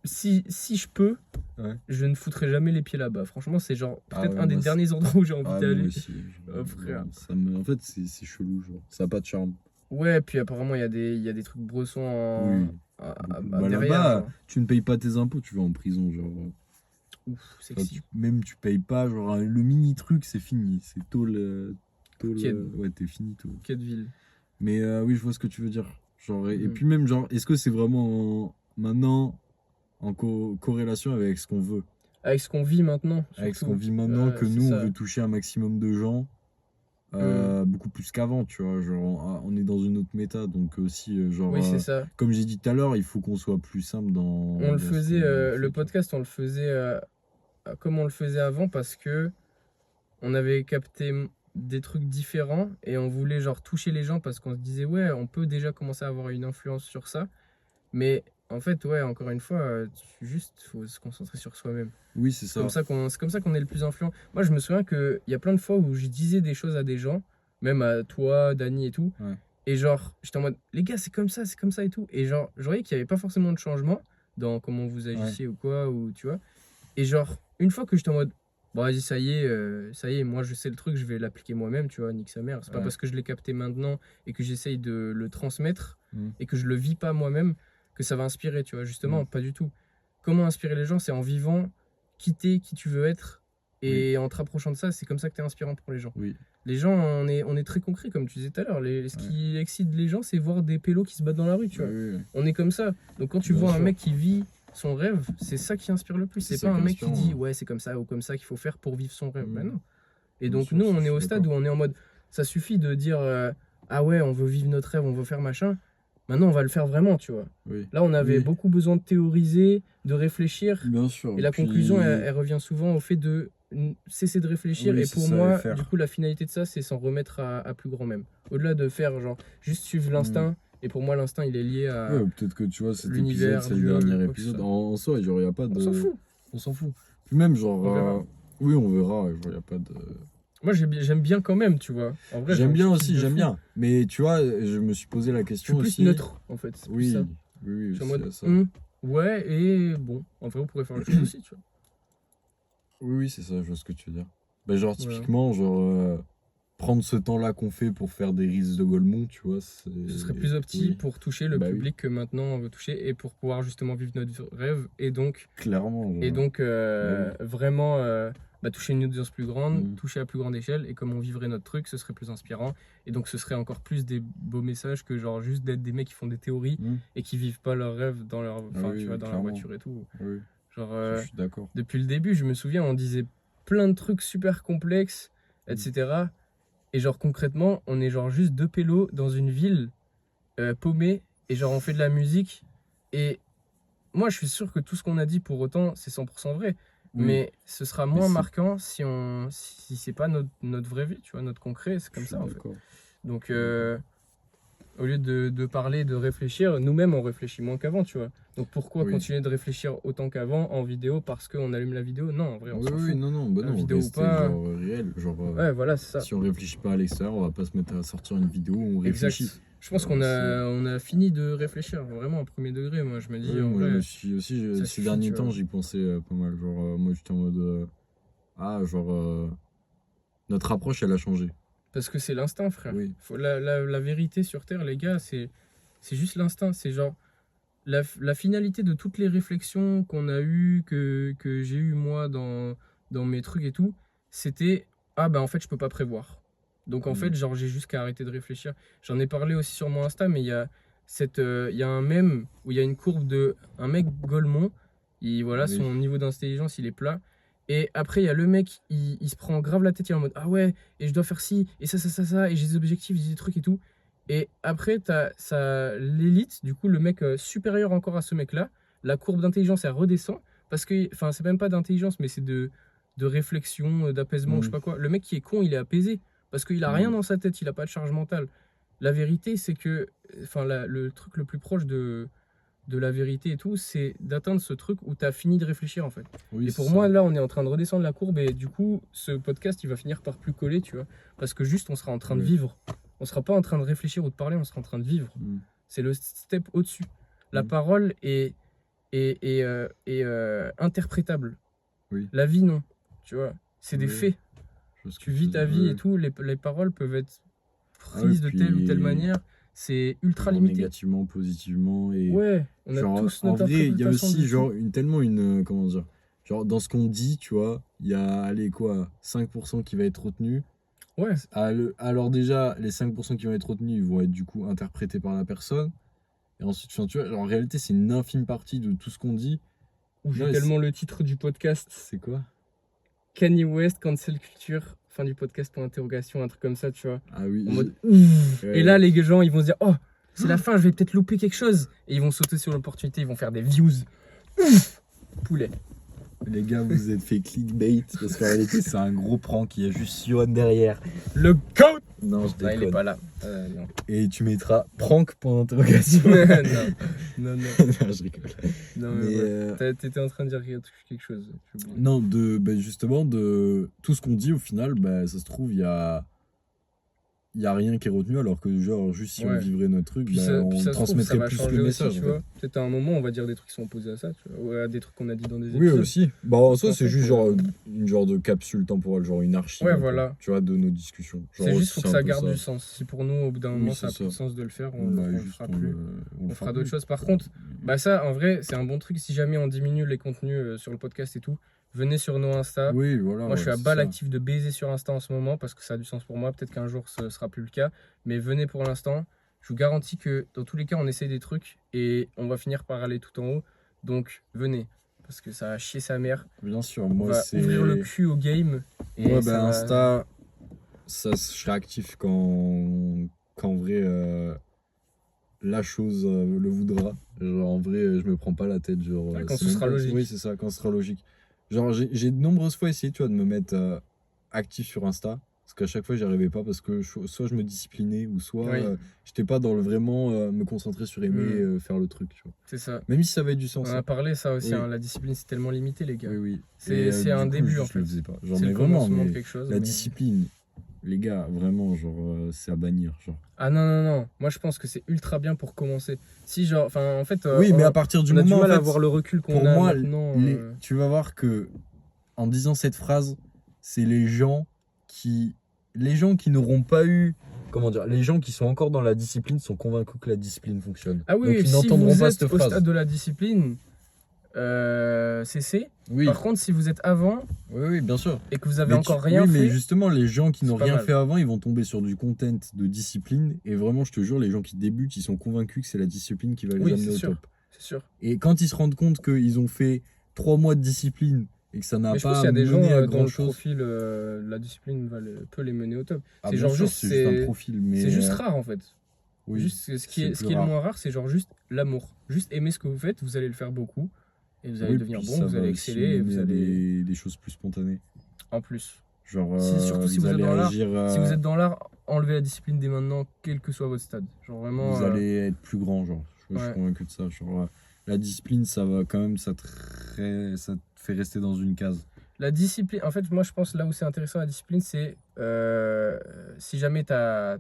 si je peux, Ouais. je ne foutrai jamais les pieds là-bas. Franchement, c'est genre Ah peut-être ouais, un des moi, derniers endroits où j'ai envie moi d'aller. aussi. Oh, frère. En fait, c'est chelou, genre. Ça a pas de charme. Ouais, puis apparemment, il y a des trucs bressons Oui. Bah, derrière. là-bas, Genre. tu ne payes pas tes impôts, tu vas en prison, genre. Ouf, Enfin, sexy. même tu payes pas, genre, le mini truc, c'est fini. C'est Quête. ouais, t'es fini, tôt. Quelle ville. Mais oui, je vois ce que tu veux dire. Genre, et Mhm. puis même, genre, est-ce que c'est vraiment maintenant en corrélation avec ce qu'on veut? Avec ce qu'on vit maintenant. Avec ce surtout. qu'on vit maintenant, que C'est nous, on ça. veut toucher un maximum de gens, beaucoup plus qu'avant, tu vois. Genre, on est dans une autre méta, donc aussi, genre, Oui, c'est ça. comme j'ai dit tout à l'heure, il faut qu'on soit plus simple dans. On le dans ce faisait, qu'on fait, le tu vois. podcast, on le faisait comme on le faisait avant parce que on avait capté des trucs différents et on voulait genre toucher les gens parce qu'on se disait ouais, on peut déjà commencer à avoir une influence sur ça. Mais En fait, ouais, encore une fois, faut se concentrer sur soi-même. Oui, c'est ça. C'est comme ça qu'on est le plus influent. Moi, je me souviens qu'il y a plein de fois où je disais des choses à des gens, même à toi, Dani et tout. Ouais. Et genre, j'étais en mode, les gars, c'est comme ça et tout. Et genre, je voyais qu'il n'y avait pas forcément de changement dans comment vous agissiez ou quoi, ou tu vois. Et genre, une fois que j'étais en mode, bon, vas-y, ça y est, moi je sais le truc, je vais l'appliquer moi-même, tu vois, nique sa mère. C'est pas Ouais. parce que je l'ai capté maintenant et que j'essaye de le transmettre Mm. et que je le vis pas moi-même que ça va inspirer, tu vois. Justement, pas du tout. Comment inspirer les gens? C'est en vivant, quitter qui tu veux être et en te rapprochant de ça, c'est comme ça que tu es inspirant pour les gens. Oui. Les gens, on est très concret, comme tu disais tout à l'heure. Ce qui excite les gens, c'est voir des pélos qui se battent dans la rue, tu vois. Oui. On est comme ça. Donc quand tu Bien vois un sûr. mec qui vit son rêve, c'est ça qui inspire le plus. C'est C'est ça pas un qui mec qui inspire, dit ouais. ouais, c'est comme ça ou comme ça qu'il faut faire pour vivre son rêve. Mm. Ben non. Et Bien donc sûr, nous, je on est suis au stade où on est en mode ça suffit de dire ah ouais, on veut vivre notre rêve, on veut faire machin. Maintenant, on va le faire vraiment, tu vois. Oui. Là, on avait beaucoup besoin de théoriser, de réfléchir. Bien sûr. Et la Puis- conclusion, elle revient souvent au fait de cesser de réfléchir. Oui, Et c'est pour ça, et moi, faire. du coup, la finalité de ça, c'est s'en remettre à plus grand même. Au-delà de faire, genre, juste suivre l'instinct. Et pour moi, l'instinct, il est lié à Ouais, peut-être que tu vois, cet l'univers, épisode, c'est Dieu, le dernier quoi que ce épisode. soit. En soi, genre, y a pas de. On s'en fout. On s'en fout. Puis même, genre. On verra. Oui, on verra. Genre, y a pas de. Moi, j'aime bien quand même, tu vois. En vrai, j'ai J'aime un bien petit aussi, kiff de j'aime fou. bien. Mais tu vois, je me suis posé la Je question suis plus aussi. neutre, en fait. C'est plus Oui, ça. oui, Je suis en c'est mode, ça. ouais, et bon. En vrai, on pourrait faire autre chose aussi, tu vois. Oui, c'est ça, je vois ce que tu veux dire. Bah, genre, Voilà. typiquement, genre, prendre ce temps-là qu'on fait pour faire des Reels de Golemont, tu vois, c'est... Ce serait plus opti Oui, pour toucher le Bah oui. public que maintenant on veut toucher et pour pouvoir justement vivre notre rêve et donc, clairement. Genre. vraiment toucher une audience plus grande, Mhm. toucher à plus grande échelle et comme on vivrait notre truc, ce serait plus inspirant et donc ce serait encore plus des beaux messages que genre juste d'être des mecs qui font des théories Mhm. et qui vivent pas leur rêve dans leur, enfin, oui, tu vois, dans leur clairement. voiture et tout. Oui, Genre, je suis d'accord. depuis le début, je me souviens, on disait plein de trucs super complexes, etc. Et genre concrètement, on est genre juste deux pélos dans une ville paumée et genre on fait de la musique. Et moi je suis sûr que tout ce qu'on a dit pour autant c'est 100% vrai. Oui. Mais ce sera Mais moins c'est- marquant si c'est pas notre vraie vie, tu vois, notre concret, c'est comme Je suis ça en fait. d'accord. Donc au lieu de parler, de réfléchir, nous-mêmes on réfléchit moins qu'avant, tu vois. Donc pourquoi Oui. continuer de réfléchir autant qu'avant en vidéo parce qu'on allume la vidéo? Non, en vrai on Oui, s'en oui, fout. non, bah La non, vidéo ou rester pas. genre réel. Genre, Ouais, voilà, c'est ça. si on réfléchit pas à l'extérieur, on va pas se mettre à sortir une vidéo où on réfléchit. Exact. Je pense Ouais, qu'on c'est- on a fini de réfléchir, vraiment, au premier degré. Moi, je me dis, Oui, en moi, je vrai, me suis aussi, ça ces suffit, derniers tu temps, vois. j'y pensais pas mal. Genre, moi, j'étais en mode. Notre approche, elle a changé. Parce que c'est l'instinct, frère. Oui. La vérité sur Terre, les gars, c'est juste l'instinct. C'est genre, la finalité de toutes les réflexions qu'on a eues, que j'ai eues, moi, dans mes trucs et tout, c'était, ah, ben, en fait, je peux pas prévoir. Donc, en fait, genre, j'ai juste qu'à arrêter de réfléchir. J'en ai parlé aussi sur mon Insta, mais il y a un mème où il y a une courbe de un mec Golemont. Voilà, Oui. son niveau d'intelligence, il est plat. Et après, il y a le mec, il se prend grave la tête, il est en mode, ah ouais, et je dois faire ci, et ça, et j'ai des objectifs, j'ai des trucs et tout. Et après, t'as l'élite, du coup, le mec supérieur encore à ce mec-là, la courbe d'intelligence, elle redescend, parce que, enfin, c'est même pas d'intelligence, mais c'est de réflexion, d'apaisement, je sais pas quoi. Le mec qui est con, il est apaisé, parce qu'il a rien dans sa tête, il a pas de charge mentale. La vérité, c'est que, enfin, le truc le plus proche de la vérité et tout, c'est d'atteindre ce truc où tu as fini de réfléchir en fait. Oui, Et c'est pour ça. moi, là, on est en train de redescendre la courbe et du coup, ce podcast, il va finir par plus coller, tu vois. Parce que juste, on sera en train de Oui. vivre. On sera pas en train de réfléchir ou de parler, on sera en train de vivre. C'est le step au-dessus. La parole est interprétable. Oui. La vie, non. Tu vois, c'est des Oui. faits. Je vois ce que Tu vis veux ta dire, vie ouais. et tout, les paroles peuvent être Ah prises oui, de telle ou telle puis- manière. C'est ultra Genre limité. négativement, positivement. Et Ouais, on a genre, tous en notre vrai, il y a interprétation aussi de tout. genre, tellement une. Comment dire? Genre, dans ce qu'on dit, tu vois, il y a, allez, quoi, 5% qui va être retenu. Ouais. Alors déjà, les 5% qui vont être retenus, ils vont être du coup interprétés par la personne. Et ensuite, enfin, tu vois, en réalité, c'est une infime partie de tout ce qu'on dit. Ou j'ai Ouais, tellement le titre du podcast, C'est quoi? Kanye West, cancel culture, fin du podcast pour interrogation, un truc comme ça, tu vois. Ah oui. En mode, Ouais. Et là, les gens, ils vont se dire, oh, c'est la fin, je vais peut-être louper quelque chose. Et ils vont sauter sur l'opportunité, ils vont faire des views. Poulet. Les gars, vous êtes fait clickbait parce qu'en réalité, c'est un gros prank. Il y a juste Yohan derrière. Le GOAT! Non, je Non, il est déconne. pas là. Non. Et tu mettras prank point d'interrogation. non. Non, je rigole. Non, Mais ouais. T'étais en train de dire quelque chose. J'ai oublié. non, justement, de tout ce qu'on dit, au final, ça se trouve, il y a rien qui est retenu, alors que, genre, juste si on Ouais. vivrait notre truc, Puis ça on se trouve, ça transmettrait va plus changer le aussi, message, tu en fait. vois. Peut-être à un moment, on va dire des trucs qui sont opposés à ça, tu vois. Ou à des trucs qu'on a dit dans des Oui, épisodes. aussi. En Parce soi, qu'en c'est fait, juste genre une genre de capsule temporelle, genre une archive, Ouais, un peu, voilà. tu vois, de nos discussions. C'est Genre, juste c'est pour que un ça peu garde ça. du sens. Si pour nous, au bout d'un Oui, moment, c'est ça a plus de ça. sens de le faire, on le Juste, fera plus. on On fera plus, d'autres choses. Par quoi. contre, bah ça, en vrai, c'est un bon truc. Si jamais on diminue les contenus sur le podcast et tout, venez sur nos Insta. Oui, voilà, Moi, je suis à c'est balle ça. actif de baiser sur Insta en ce moment parce que ça a du sens pour moi. Peut-être qu'un jour, ce sera plus le cas. Mais venez pour l'instant. Je vous garantis que dans tous les cas, on essaye des trucs et on va finir par aller tout en haut. Donc, venez. Parce que ça va chier sa mère. Bien sûr, On moi, va ouvrir le cul au game. Et Moi, ça va... Insta, je serai actif quand en vrai, la chose le voudra. Genre, en vrai, je me prends pas la tête. Genre, Ouais, quand c'est ce même sera pas... logique. Oui, c'est ça, quand ce sera logique. Genre, j'ai de nombreuses fois essayé, tu vois, de me mettre actif sur Insta. Parce qu'à chaque fois, j'y arrivais pas parce que soit je me disciplinais ou soit Oui. j'étais pas dans le vraiment me concentrer sur aimer faire le truc, tu vois. C'est ça. Même si ça avait du On sens. en a parlé, ça aussi. Oui. Hein, la discipline, c'est tellement limité, les gars. Oui, oui. C'est un du coup, début, juste, en je fait. le faisais pas. Genre, C'est mais le vraiment, commencement de mais quelque chose. la mais- discipline, les gars, vraiment, genre, c'est à bannir. Genre. Ah non. Moi, je pense que c'est ultra bien pour commencer. Si, genre, enfin, en fait, Oui, mais à partir du on a du moment, mal en à fait, avoir le recul qu'on pour a moi, maintenant. tu vas voir que en disant cette phrase, c'est les gens qui n'auront pas eu, comment dire, les gens qui sont encore dans la discipline sont convaincus que la discipline fonctionne. Ah oui, Donc ils si n'entendront vous pas êtes cette au phrase. stade de la discipline, cessez. Oui, Par contre, si vous êtes avant oui, bien sûr. et que vous avez encore rien oui, mais fait, justement, les gens qui c'est n'ont pas rien mal. fait avant, ils vont tomber sur du content de discipline. Et vraiment, je te jure, les gens qui débutent, ils sont convaincus que c'est la discipline qui va les Oui, amener c'est au sûr. top. C'est sûr. Et quand ils se rendent compte qu'ils ont fait 3 mois de discipline et que ça n'a Mais je pense pas qu'il y a des gens mené à dont grand le chose. profil, la discipline peut les mener au top. Ah, C'est bien genre sûr, juste, c'est juste un profil, mais c'est juste rare en fait. oui, Juste, ce qui c'est est, plus le rare. moins rare, c'est genre juste l'amour. Juste aimer ce que vous faites, vous allez le faire beaucoup. Et vous allez Oui, devenir puis bon, ça vous va allez aussi exceller et vous mener à allez. des choses plus spontanées. En plus. Genre, Surtout si vous êtes allez dans l'art. agir, Si vous êtes dans l'art, enlevez la discipline dès maintenant, quel que soit votre stade. Genre vraiment. vous allez être plus grand, genre. Je suis Ouais. convaincu de ça. Genre, la discipline, ça va quand même, ça te fait rester dans une case. La discipline, en fait, moi je pense là où c'est intéressant la discipline, c'est si jamais t'as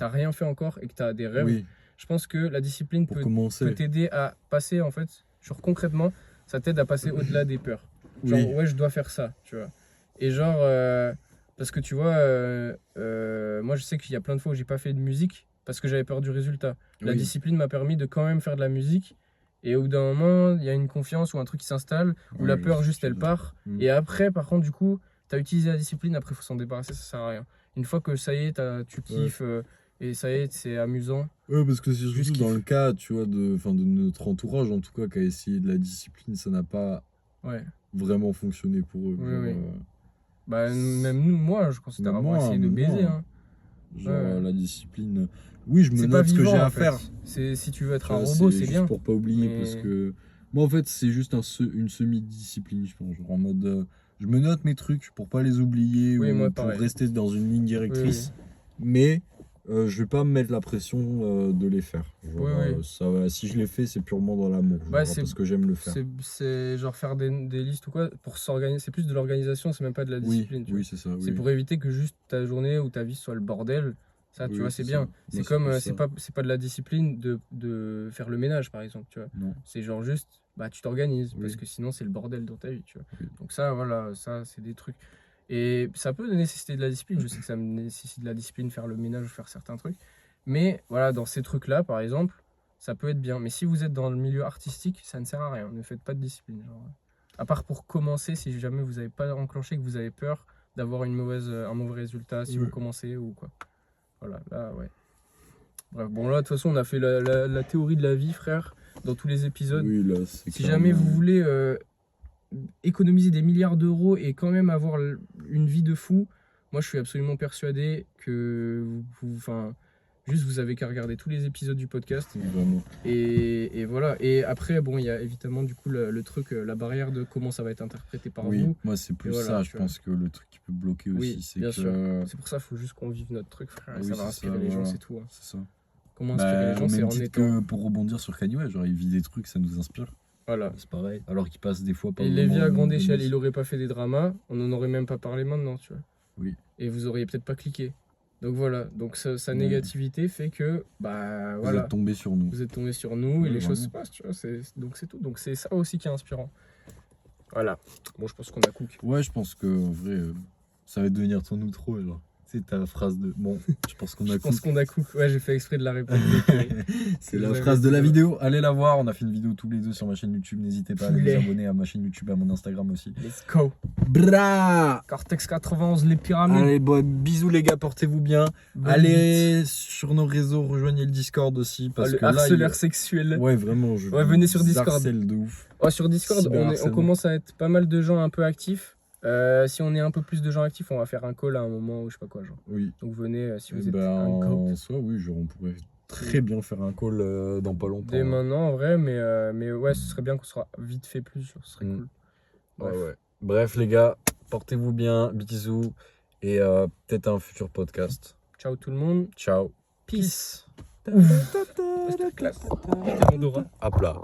rien fait encore et que t'as des rêves, Oui, je pense que la discipline pour peut commencer. t'aider à passer en fait, genre concrètement, ça t'aide à passer au-delà des peurs. Genre, Oui. ouais, je dois faire ça, tu vois. Et genre, parce que tu vois, moi je sais qu'il y a plein de fois où j'ai pas fait de musique parce que j'avais peur du résultat. La Oui. discipline m'a permis de quand même faire de la musique. Et au bout d'un moment, il y a une confiance ou un truc qui s'installe, où Ouais, la je peur sais juste ce que elle tu veux dire. part. Mm. Et après, par contre, du coup, tu as utilisé la discipline, après il faut s'en débarrasser, ça sert à rien. Une fois que ça y est, tu kiffes et ça y est, c'est amusant. Ouais, parce que c'est surtout Juste dans kiff. le cas, tu vois, de notre entourage, en tout cas, qui a essayé de la discipline, ça n'a pas Ouais. vraiment fonctionné pour eux. Oui, Genre, oui. Bah, même nous, moi, je considère avoir essayé de baiser. Hein. Genre, Ouais. la discipline. Oui, je me C'est pas note ce que vivant j'ai en à fait. faire. Si tu veux être Tu un vois, robot, c'est juste bien. pour pas oublier, Mais- parce que moi, en fait, c'est juste une semi-discipline, je pense. Genre en mode, je me note mes trucs pour pas les oublier Oui, ou moi, pour pareil. rester dans une ligne directrice. Mais je vais pas me mettre la pression de les faire. Genre, Oui. ça va, si je les fais, c'est purement dans l'amour, Bah, genre, parce que j'aime le faire. C'est genre faire des listes ou quoi pour s'organiser. C'est plus de l'organisation, c'est même pas de la Oui, discipline. Tu vois. oui, c'est ça. C'est Oui. pour éviter que juste ta journée ou ta vie soit le bordel. Ça, tu Oui, vois, c'est c'est bien. ça. C'est Moi, comme, plus c'est ça. pas de la discipline de faire le ménage, par exemple, tu vois. Non. C'est genre juste, bah, tu t'organises, Oui. parce que sinon, c'est le bordel dans ta vie, tu vois. Oui. Donc ça, voilà, ça, c'est des trucs. Et ça peut nécessiter de la discipline. Je sais que ça me nécessite de la discipline, faire le ménage, faire certains trucs. Mais voilà, dans ces trucs-là, par exemple, ça peut être bien. Mais si vous êtes dans le milieu artistique, ça ne sert à rien. Ne faites pas de discipline. Genre. À part pour commencer, si jamais vous n'avez pas enclenché, que vous avez peur d'avoir un mauvais résultat si Ouais. vous commencez ou quoi. Voilà, là, ouais. Bref, bon, là, de toute façon, on a fait la théorie de la vie, frère, dans tous les épisodes. Oui, là, c'est Si jamais vous voulez économiser des milliards d'euros et quand même avoir une vie de fou, moi, je suis absolument persuadé que Juste, vous avez qu'à regarder tous les épisodes du podcast. Vraiment. Et voilà. Et après, bon, il y a évidemment du coup le truc, la barrière de comment ça va être interprété par Oui, vous. moi c'est plus voilà, ça, tu je vois. pense que le truc qui peut bloquer Oui, aussi, c'est bien que... sûr. C'est pour ça qu'il faut juste qu'on vive notre truc, frère. Et Oui, ça va c'est inspirer ça, les gens, voilà. c'est tout. Hein. C'est ça. Comment inspirer les gens, au c'est même en titre étant. que pour rebondir sur Kanye West, genre il vit des trucs, ça nous inspire. Voilà. C'est pareil. Alors qu'il passe des fois pas Et vraiment Lévi à une grande bonne échelle, vie. il aurait pas fait des dramas, on n'en aurait même pas parlé maintenant, tu vois. Oui. Et vous auriez peut-être pas cliqué. Donc voilà, donc sa Ouais. négativité fait que, bah Vous voilà, êtes tombé sur nous. vous êtes tombé sur nous et Ouais, les choses se vraiment. passent, tu vois. Donc c'est tout. Donc c'est ça aussi qui est inspirant. Voilà. Bon, je pense qu'on a cook. Ouais, je pense que en vrai, ça va devenir ton outro, genre. C'est ta phrase de... Bon, je pense qu'on a Je pense cook. qu'on a cook. Ouais, j'ai fait exprès de la répéter. C'est Que la vous phrase avez de la dit, vidéo. Allez la voir. On a fait une vidéo tous les deux sur ma chaîne YouTube. N'hésitez pas à aller Poulet. vous abonner à ma chaîne YouTube, à mon Instagram aussi. Let's go. Bra Cortex 91, les pyramides. Allez, bon, bisous les gars, portez-vous bien. Bonne Allez sur nos réseaux, rejoignez le Discord aussi. bite. Parce Le que là, harceleur sexuel. ouais, vraiment. Ouais, venez sur Discord. harcèle de ouf. Ouais, sur Discord, on Cyberharcèlement. commence à être pas mal de gens un peu actifs. Si on est un peu plus de gens actifs, on va faire un call à un moment ou je sais pas quoi, genre. Oui. Donc venez si vous Eh êtes ben, un en goat. soi, oui, genre, on pourrait très bien faire un call dans pas longtemps. Dès hein. maintenant en vrai, mais ouais, ce serait bien qu'on soit vite fait plus, genre, ce serait Mm. cool. Ouais, Bref. ouais. Bref, les gars, portez-vous bien, bisous, et peut-être un futur podcast. Ciao tout le monde. Ciao. Peace. Masterclass. C'était mon Dora. Hop là.